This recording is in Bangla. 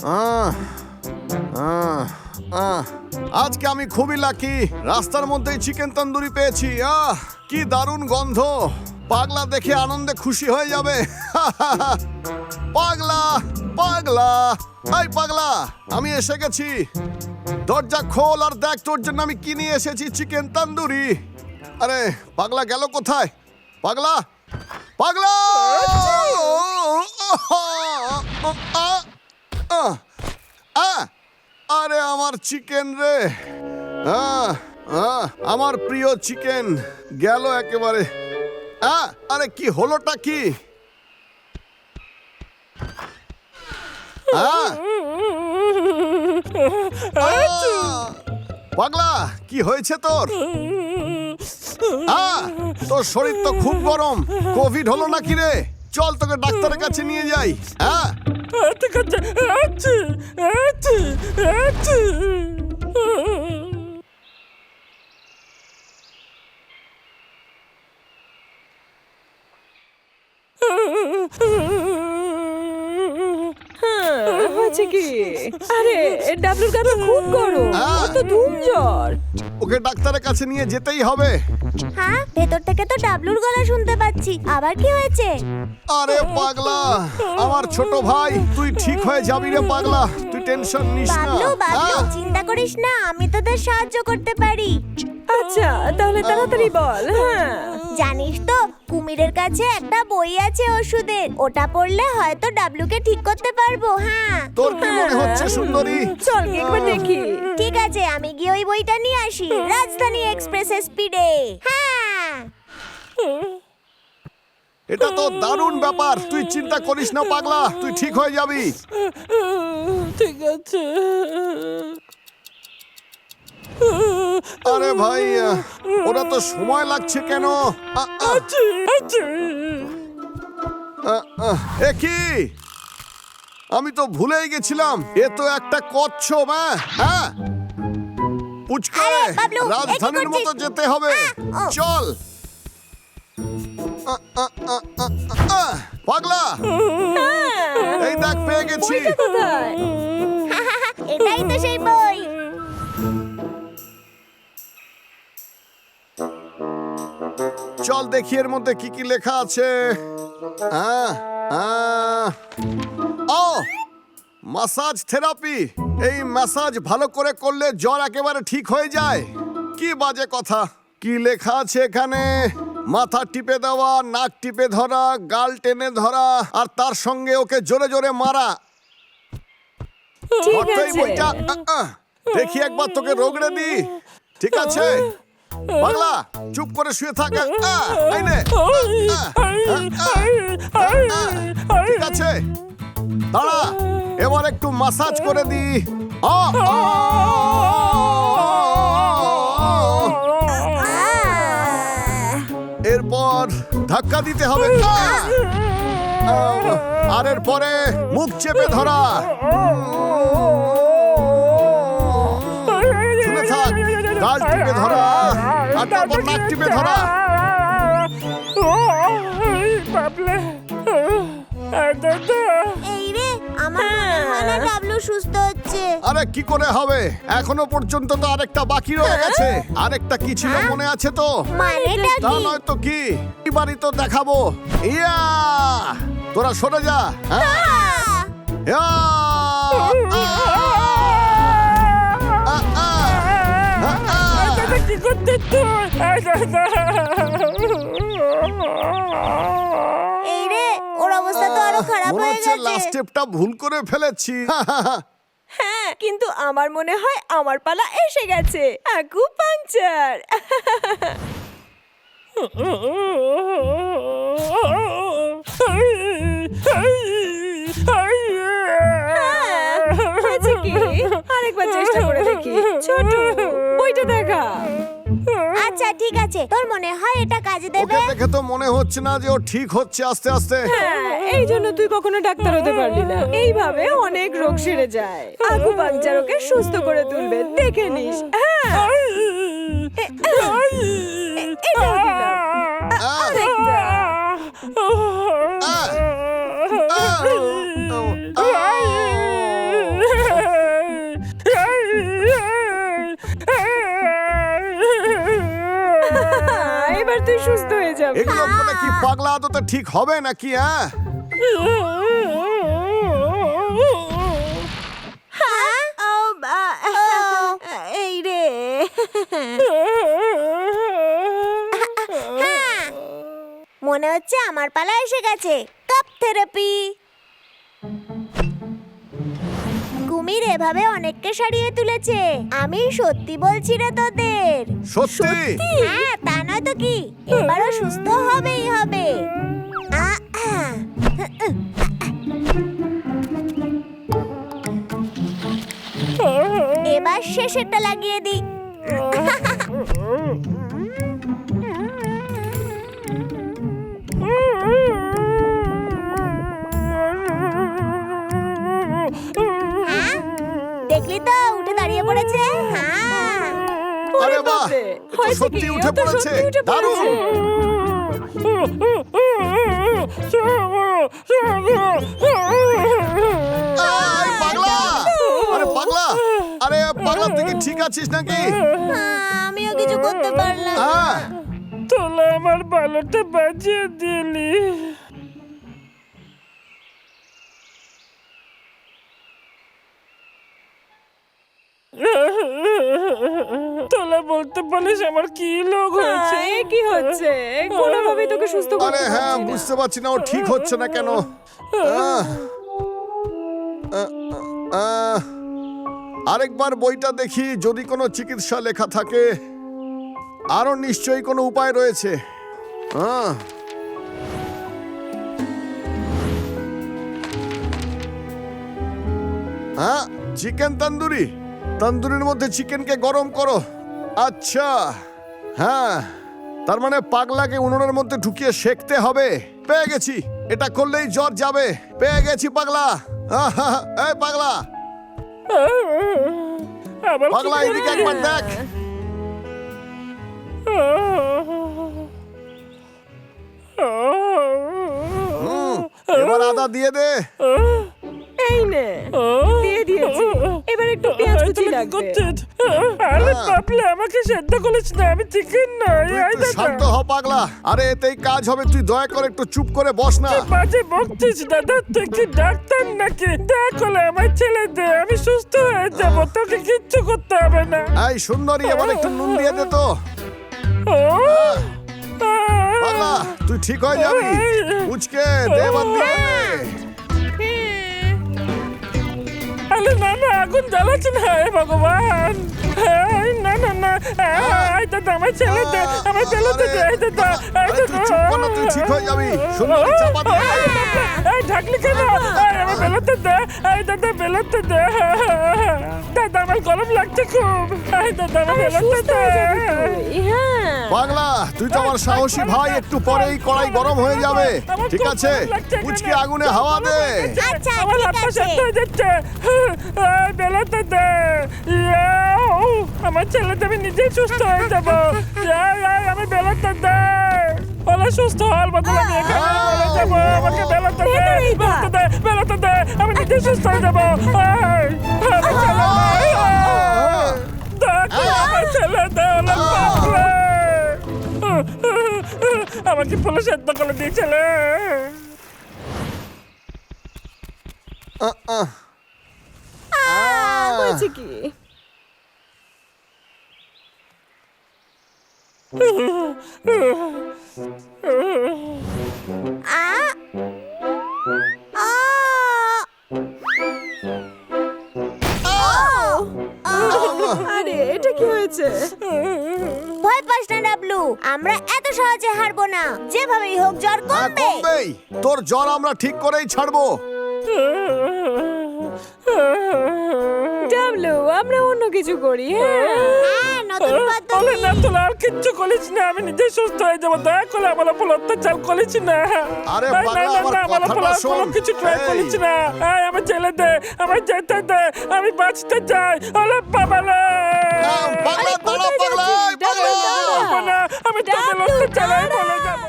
আহ, আহ, আহ। আজকে আমি খুবই লাকি, রাস্তার মধ্যেই চিকেন তন্দুরি পেয়েছি। কি দারুণ গন্ধ। পাগলা দেখে আনন্দে খুশি হয়ে যাবে। পাগলা পাগলা, এই পাগলা, আমি এসে গেছি। দরজা খোল আর দেখ তোর জন্য আমি কি নিয়ে এসেছি, চিকেন তন্দুরি। আরে পাগলা গেল কোথায়? পাগলা পাগলা, আরে আমার চিকেন রে, আমার প্রিয় চিকেন গেল একেবারে। আরে কি হলোটা কি? পাগলা কি হয়েছে তোর? তোর শরীর তো খুব গরম, কোভিড হলো নাকি রে? চল তোকে ডাক্তারের কাছে নিয়ে যাই। হয়েছে কি? আরে ডাবলুর গা তো খুব গরম, ওর তো ধুম জ্বর। ওকে ডাক্তারের কাছে নিয়ে যেতেই হবে। হ্যাঁ, ভেতর থেকে তো ডাবলুর গলা শুনতে পাচ্ছি। আবার কি হয়েছে? আরে পাগলা, আমার ছোট ভাই, তুই ঠিক হয়ে যাবি রে পাগলা, তুই টেনশন নিস না। বাবলু, চিন্তা করিস না, আমি তোদের সাহায্য করতে পারি। আচ্ছা তাহলে তাড়াতাড়ি বল। হ্যাঁ, জানিস তো কুমিরের কাছে একটা বই আছে ওষুধের, ওটা পড়লে হয়তো ডাবলুকে ঠিক করতে পারবো। হ্যাঁ, তোর কি মনে হচ্ছে সুন্দরী? চল একবার দেখি। ঠিক আছে, আমি গিয়ে ওই বইটা নিয়ে আসি। রাজধানী এক্সপ্রেসের স্পিডে। হ্যাঁ, এটা তো দারুণ ব্যাপার, তুই চিন্তা করিস না পাগলা, তুই ঠিক হয়ে যাবি। ঠিক আছে। আরে ভাই, ওরা তো সময় লাগছে কেন? এ কি, আমি তো ভুলেই গেছিলাম, এ তো একটা কচ্ছপ। হ্যাঁ পুচকে, আরে বাবলু, রাজধানীর এ কি মতো করছিস? যেতে হবে, চল। পাগলা, এই দেখ পেয়ে গেছি। কোথায়? এটাই তো সেই বই। চল দেখি এর মধ্যে কি কি লেখা আছে। ও, মাসাজ থেরাপি। এই ম্যাসাজ ভালো করে করলে জ্বর একেবারে ঠিক হয়ে যায়। কি বাজে কথা। কি লেখা আছে এখানে? মাথা টিপে দেওয়া, নাক টিপে ধরা, গাল টেনে ধরা, আর তার সঙ্গে ওকে জোরে জোরে মারা। ঠিক ধরতো এই আছে। বইটা। দেখি একবার তোকে রগড়ে দি। ঠিক আছে পাগলা, চুপ করে শুয়ে থাক। এই নে। ঠিক আছে, দাঁড়া, এবার একটু মাসাজ করে দি। এরপর ধাক্কা দিতে হবে। আর এরপরে মুখ চেপে ধরা। শুনে থাক, গাল টিপে ধরা, আর তারপর নাক টিপে ধরা। এই রে, আমার মনে হয় না ডাবলু সুস্থ হচ্ছে। আরে কি করে হবে, এখনো পর্যন্ত তো আরেকটা বাকি রয়ে গেছে। আরেকটা কি ছিল মনে আছে তো? মানেটা তা কি? নয় তো কি, এবারই তো দেখাবো। ইয়া, তোরা সরে যা। ইয়া, কি করতে এই রে, ওর অবস্থা তো আরো খারাপ মনে হয়ে হচ্ছে গেছে। লাস্ট স্টেপটা ভুল করে ফেলেছি। হ্যাঁ, কিন্তু আমার মনে হয় আমার পালা এসে গেছে। আকু পাংচার। আরেকবার চেষ্টা করে দেখি। ছোট, বইটা দেখা। আচ্ছা ঠিক আছে, তোর মনে হয় এটা কাজে দেবে? ওকে দেখে তো মনে হচ্ছে না যে ও ঠিক হচ্ছে আস্তে আস্তে। হ্যাঁ, এই জন্য তুই কখনো ডাক্তার হতে পারলি না। এইভাবে অনেক রোগ সেরে যায়। আকু পাংচার ওকে সুস্থ করে তুলবে, দেখে নিস। হ্যাঁ, এটাও দিলাম। আরেকটা। সুস্থ হয়ে যাবে। এগুলো করে কি পাগলা আদতে ঠিক হবে নাকি? হ্যাঁ, এই রে, মনে হচ্ছে আমার পালা এসে গেছে। Cup therapy. কুমির এভাবে অনেককে সারিয়ে তুলেছে। আমি সত্যি বলছি রে তোদের। সত্যি? হ্যাঁ, তা নয় তো কি, এবারও সুস্থ হবেই হবে। এবার শেষেরটা লাগিয়ে দিই। দেখলি তো, উঠে দাঁড়িয়ে পড়েছে। হ্যাঁ, আরে বাহ, বাপরে, এ তো হয়েছে সত্যি কি? ও উঠে তো পড়েছে। সত্যি উঠে দারুণ। পড়েছে। এই পাগলা! আরে পাগলা! আরে পাগলা, তুই কি ঠিক আছিস নাকি? আমিও কিছু করতে পারলাম না। হ্যাঁ, তোলা আমার বালোটা বাজিয়ে দিলি। তোলা বলতে পারিস আমার কি লোক হয়েছে? এ কি হচ্ছে? কোনোভাবেই তোকে সুস্থ করতে আরে হ্যাঁ, পারছি না। বুঝতে পারছি না ও ঠিক হচ্ছে না কেন। আহ, আহ, আরেকবার বইটা দেখি, যদি কোনো চিকিৎসা লেখা থাকে। আরো নিশ্চয়ই কোনো উপায় রয়েছে। হ্যাঁ, চিকেন তন্দুরি। তন্দুরির মধ্যে চিকেনকে গরম করো। আচ্ছা, হ্যাঁ, তার মানে পাগলাকে উনুনের মধ্যে ঢুকিয়ে সেকতে হবে। পেয়ে গেছি, এটা করলেই জ্বর যাবে। পেয়ে গেছি পাগলা। এই পাগলা, আবার কি পাগলা এদিকে একবার দেখ। এবার আদা দিয়ে দে। এই নে, দিয়ে দিয়েছি। এবার একটু পেঁয়াজ কুচি লাগবে। আরে বাপলে, আমাকে সেদ্ধ করিস না, আমি চিকেন নই। তুই একটু শান্ত হ পাগলা। আরে এতেই কাজ হবে, তুই দয়া করে একটু চুপ করে বস না। বাজে বকছিস দাদা, তুই কি ডাক্তার নাকি? দেখ হলে আমার ছেলে দে, আমি সুস্থ হয়ে যাব, তোকে কিচ্ছু করতে হবে না। এই সুন্দরী, এবার একটু নুন দিয়ে দে তো। পাগলা, তুই ঠিক হয়ে যাবি। উচকে দে, এবার দিয়ে দে। আরে না না, আগুন জ্বালাচ্ছে না, হে ভগবান। না না না, এই দাদা আমার ছেলে দে, আমার ছেলে দে, এই দাদা, এই আরে তুই চুপ কর না, তুই ঠিক হয়ে যাবি। সুন্দরী, চাপা দে। এই ঢাকলি কেন? আমার বেলাতে দে, এই দাদা বেলাতে দে। দাদা আমার গরম লাগছে খুব। এই দাদা আমার বেলাতে দে। হ্যাঁ, পাগলা, তুই তো আমার সাহসী ভাই। একটু পরেই কড়াই গরম হয়ে যাবে। ঠিক আছে, উচকে আগুনে হাওয়া দে। আচ্ছা, আমার ঠিক হাতটা আছে। সেদ্ধ হয়ে যাচ্ছে। বেলাতে দে। আমার ছেলেটা আমি নিজেই সুস্থ হয়ে যাবো। আমি বেলাতে দে। বলে সুস্থ হওয়ার বদলে আমি এখানে মরে যাবো। আমাকে বেলাতে দে, বেলাতে দে, বেলাতে দে। আমি নিজেই সুস্থ হয়ে যাবো। আমার ছেলে দেখ, আমার ছেলে দে, ওরা বাপরে। আমাকে পুলিশ সেদ্ধ করে দিয়েছিলে। হয়েছে কি? আরে এটা কি হয়েছে? ভয় পাস না ডাবলু, আমরা এত সহজে হারবো না। যেভাবেই হোক জ্বর হ্যাঁ, কমবে। কমবেই। তোর জ্বর আমরা ঠিক করেই ছাড়বো। ডাবলু, আমরা অন্য কিছু করি। হ্যাঁ, হ্যাঁ, নতুন বলে পদ্ধতি। না, তোলা আর কিচ্ছু করিস না, আমি নিজেই সুস্থ হয়ে যাবো। দয়া করে আমার উপর অত্যাচার করিস না। আরে না, পাগলা, না, আমার না, আমার উপর কথাটা আর কোনো শোন। কিছু ট্রাই এই। করিস না। আমার ছেলে দে, আমার যেতে দে, আমি বাঁচতে চাই। ওরে বাবালে, পাগলা, দাঁড়া পাগলা, এই পাগলা। আমি তোদের অত্যাচারে বলে যাবো।